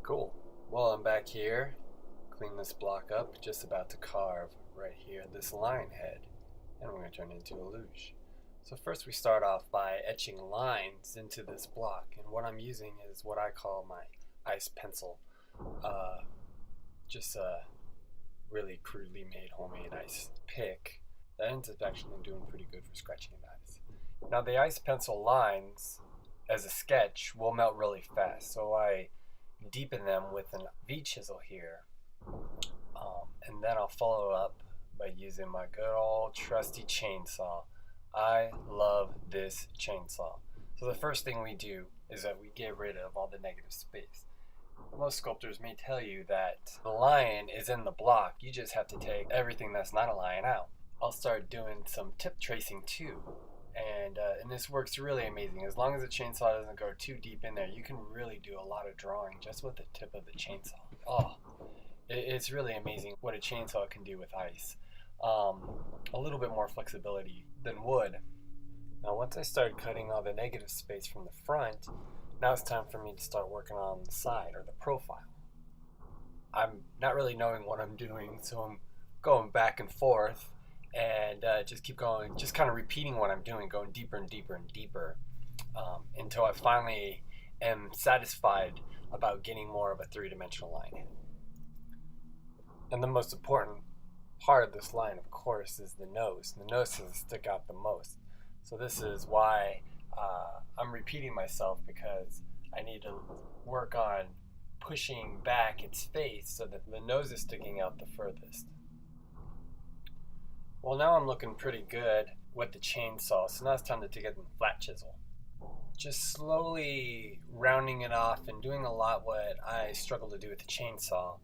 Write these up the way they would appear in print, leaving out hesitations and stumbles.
Cool. Well, I'm back here, clean this block up, just about to carve right here this lion head, and we're going to turn it into a luge. So first we start off by etching lines into this block, and what I'm using is what I call my ice pencil. Just a really crudely made homemade ice pick that ends up actually doing pretty good for scratching an ice. Now the ice pencil lines, as a sketch, will melt really fast, so I deepen them with an V chisel here, and then I'll follow up by using my good old trusty chainsaw. I love this chainsaw. So the first thing we do is that we get rid of all the negative space. Most sculptors may tell you that the lion is in the block, you just have to take everything that's not a lion out. I'll start doing some tip tracing too, and this works really amazing. As long as the chainsaw doesn't go too deep in there, you can really do a lot of drawing just with the tip of the chainsaw. It's really amazing what a chainsaw can do with ice. A little bit more flexibility than wood. Now once I start cutting all the negative space from the front, now it's time for me to start working on the side or the profile. I'm not really knowing what I'm doing, so I'm going back and forth and just keep going, just kind of repeating what I'm doing, going deeper and deeper and deeper until I finally am satisfied about getting more of a three-dimensional line. And the most important part of this line, of course, is the nose. The nose has to stick out the most. So this is why I'm repeating myself, because I need to work on pushing back its face so that the nose is sticking out the furthest. Well, now I'm looking pretty good with the chainsaw, so now it's time to get the flat chisel. Just slowly rounding it off and doing a lot what I struggle to do with the chainsaw.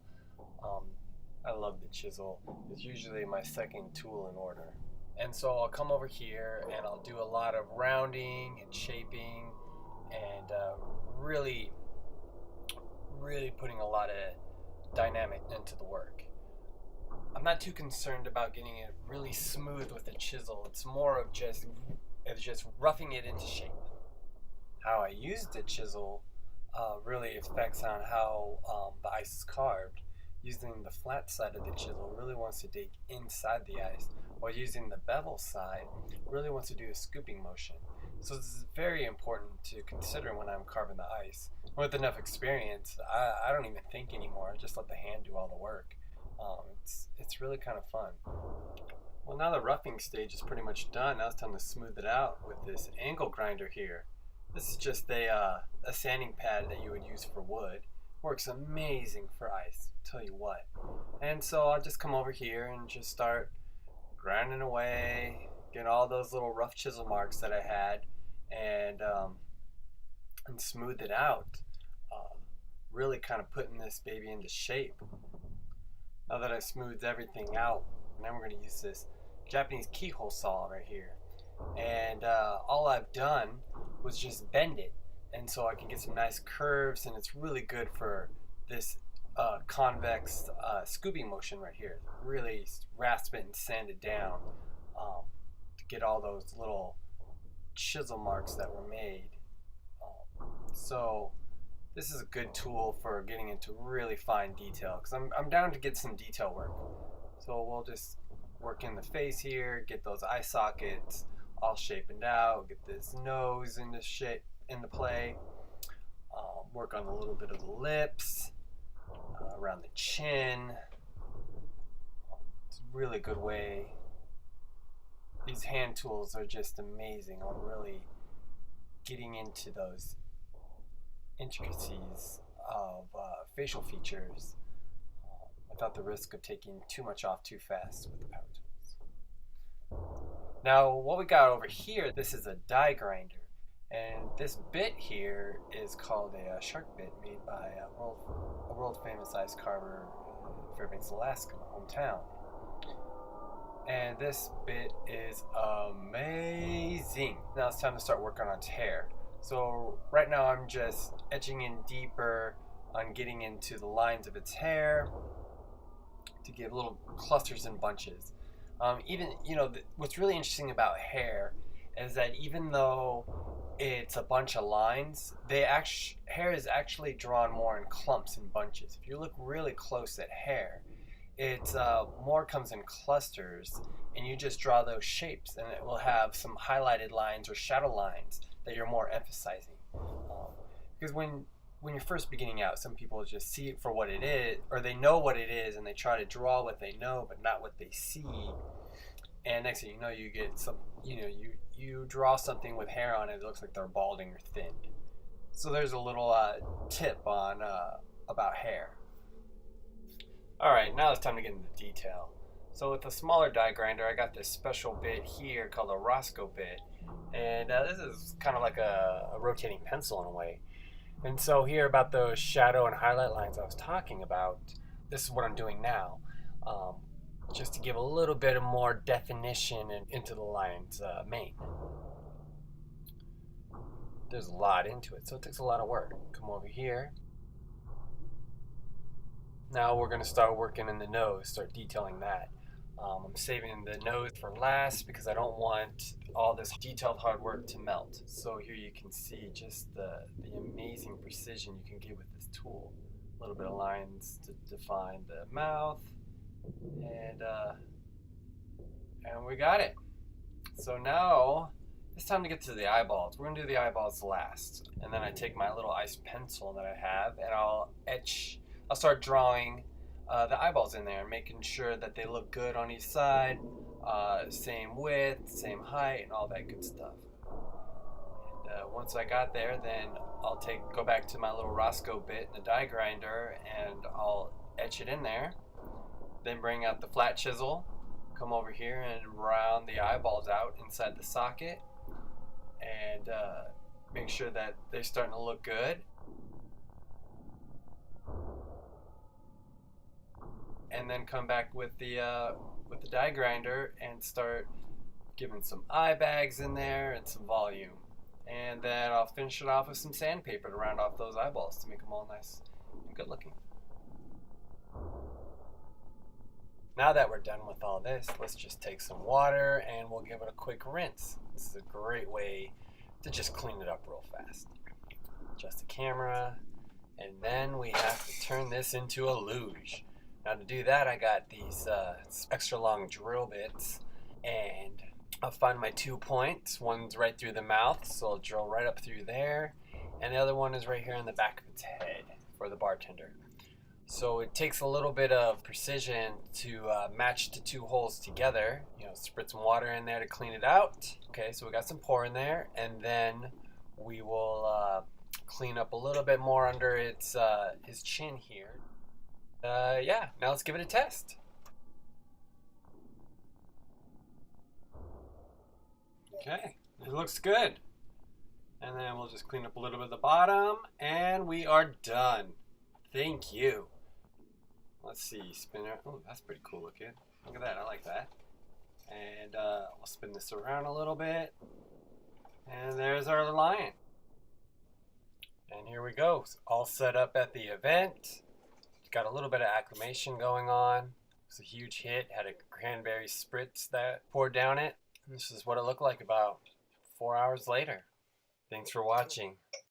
I love the chisel. It's usually my second tool in order. And so I'll come over here and I'll do a lot of rounding and shaping and really putting a lot of dynamic into the work. I'm not too concerned about getting it really smooth with the chisel. It's more of just roughing it into shape. How I use the chisel really affects on how the ice is carved. Using the flat side of the chisel really wants to dig inside the ice, while using the bevel side really wants to do a scooping motion. So this is very important to consider when I'm carving the ice. With enough experience, I don't even think anymore. I just let the hand do all the work. It's really kind of fun. Well, now the roughing stage is pretty much done. Now it's time to smooth it out with this angle grinder here. This is just a sanding pad that you would use for wood. Works amazing for ice, tell you what. And so I'll just come over here and just start grinding away, get all those little rough chisel marks that I had, and smooth it out. Really kind of putting this baby into shape. Now that I've smoothed everything out, now we're going to use this Japanese keyhole saw right here. And all I've done was just bend it, and so I can get some nice curves, and it's really good for this convex scooping motion right here. Really rasp it and sand it down to get all those little chisel marks that were made. So this is a good tool for getting into really fine detail, because I'm down to get some detail work. So we'll just work in the face here, get those eye sockets all shapened out, get this nose into shape, into play, work on a little bit of the lips, around the chin. It's a really good way. These hand tools are just amazing on really getting into those intricacies of facial features without the risk of taking too much off too fast with the power tools. Now what we got over here, this is a die grinder, and this bit here is called a shark bit, made by a world famous ice carver in Fairbanks, Alaska, my hometown. And this bit is amazing. Now it's time to start working on its hair. So right now I'm just etching in deeper on getting into the lines of its hair to give little clusters and bunches. What's really interesting about hair is that even though it's a bunch of lines. Hair is actually drawn more in clumps and bunches. If you look really close at hair, it more comes in clusters, and you just draw those shapes, and it will have some highlighted lines or shadow lines that you're more emphasizing. Because when you're first beginning out, some people just see it for what it is, or they know what it is, and they try to draw what they know, but not what they see. And next thing you know, you get some, you draw something with hair on it. It looks like they're balding or thinned. So there's a little tip on about hair. All right, now it's time to get into detail. So with the smaller die grinder, I got this special bit here called a Roscoe bit, and this is kind of like a rotating pencil in a way. And so here about those shadow and highlight lines I was talking about, this is what I'm doing now, just to give a little bit of more definition into the line's mane. There's a lot into it, so it takes a lot of work. Come over here. Now we're going to start working in the nose, start detailing that. I'm saving the nose for last because I don't want all this detailed hard work to melt. So here you can see just the amazing precision you can get with this tool. A little bit of lines to define the mouth, and we got it. So now it's time to get to the eyeballs. We're going to do the eyeballs last. And then I take my little ice pencil that I have, and I'll start drawing the eyeballs in there, making sure that they look good on each side, same width, same height, and all that good stuff. And once I got there, then I'll go back to my little Roscoe bit in the die grinder, and I'll etch it in there. Then bring out the flat chisel, come over here and round the eyeballs out inside the socket, and make sure that they're starting to look good. And then come back with the die grinder and start giving some eye bags in there and some volume. And then I'll finish it off with some sandpaper to round off those eyeballs to make them all nice and good looking. Now that we're done with all this, let's just take some water and we'll give it a quick rinse. This is a great way to just clean it up real fast. Adjust the camera, and then we have to turn this into a luge. Now to do that, I got these extra long drill bits, and I'll find my 2 points. One's right through the mouth, so I'll drill right up through there, and the other one is right here in the back of its head for the bartender. So it takes a little bit of precision to match the 2 holes together. Spritz some water in there to clean it out. Okay, so we got some pour in there, and then we will clean up a little bit more under his chin here. Yeah, now let's give it a test. Okay, it looks good. And then we'll just clean up a little bit at the bottom, and we are done. Thank you. Let's see, spinner. Oh, that's pretty cool looking. Look at that, I like that. And we'll spin this around a little bit. And there's our lion. And here we go, all set up at the event. Got a little bit of acclimation going on. It was a huge hit. Had a cranberry spritz that poured down it. This is what it looked like about 4 hours later. Thanks for watching.